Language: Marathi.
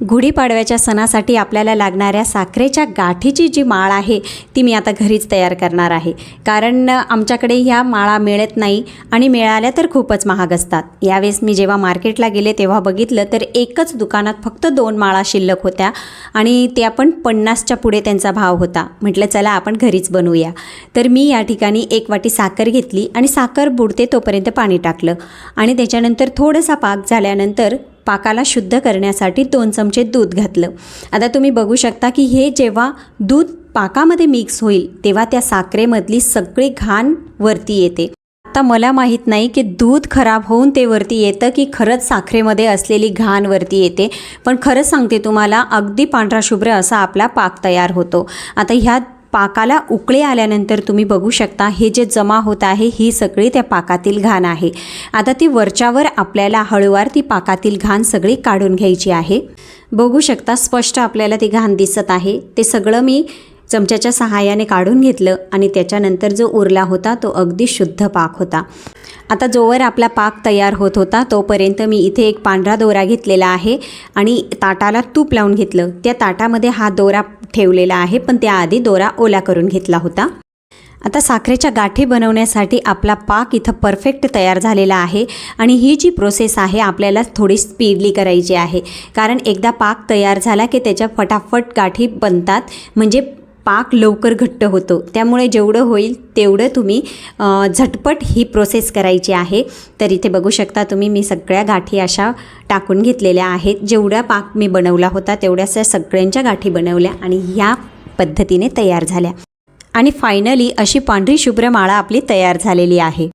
गुढीपाडव्याच्या सणासाठी आपल्याला लागणाऱ्या साखरेच्या गाठीची जी माळ आहे ती मी आता घरीच तयार करणार आहे, कारण आमच्याकडे ह्या माळा मिळत नाही आणि मिळाल्या तर खूपच महाग असतात। यावेळेस मी जेव्हा मार्केटला गेले तेव्हा बघितलं तर एकच दुकानात फक्त 2 माळा शिल्लक होत्या आणि त्या पण 50च्या पुढे त्यांचा भाव होता। म्हटलं चला आपण घरीच बनवूया। तर मी या ठिकाणी 1 वाटी साखर घेतली आणि साखर बुडते तोपर्यंत पाणी टाकलं आणि त्याच्यानंतर थोडासा पाक झाल्यानंतर पाकाला शुद्ध करण्यासाठी 2 चमचे दूध घातलं। आता तुम्ही बघू शकता की हे जेव्हा दूध पाकामध्ये मिक्स होईल तेव्हा त्या साखरेमधली सगळी घाण वरती येते। आता मला माहीत नाही की दूध खराब होऊन ते वरती येतं की खरंच साखरेमध्ये असलेली घाण वरती येते, पण खरंच सांगते तुम्हाला अगदी पांढरा शुभ्र असा आपला पाक तयार होतो। आता ह्या पाकाला उकळे आल्यानंतर तुम्ही बघू शकता हे जे जमा होत आहे ही सगळी त्या पाकातील घाण आहे। आता ती वरच्यावर आपल्याला हळूवार ती पाकातील घाण सगळी काढून घ्यायची आहे। बघू शकता स्पष्ट आपल्याला ती घाण दिसत आहे। ते सगळं मी चमच्याच्या सहाय्याने काढून घेतलं आणि त्याच्यानंतर जो उरला होता तो अगदी शुद्ध पाक होता। आता जोवर आपला पाक तयार होत होता तोपर्यंत मी इथे एक पांढरा दोरा घेतलेला आहे आणि ताटाला तूप लावून घेतलं। त्या ताटामध्ये हा दोरा ठेवलेला आहे, पण त्याआधी दोरा ओला करून घेतला होता। आता साखरेच्या गाठी बनवण्यासाठी आपला पाक इथं परफेक्ट तयार झालेला आहे आणि ही जी प्रोसेस आहे आपल्याला थोडी स्पीडली करायची आहे, कारण एकदा पाक तयार झाला की त्याच्या फटाफट गाठी बनतात, म्हणजे पाक लवकर घट्ट होतो। त्यामुळे जेवढं होईल तेवढं तुम्ही झटपट ही प्रोसेस करायची आहे। तर इथे बघू शकता तुम्ही मी सगळ्या गाठी अशा टाकून घेतलेल्या आहेत। जेवढा पाक मी बनवला होता तेवढ्याच सगळ्यांच्या गाठी बनवल्या आणि ह्या पद्धतीने तयार झाल्या आणि फायनली अशी पांढरी शुभ्र माळा आपली तयार झालेली आहे।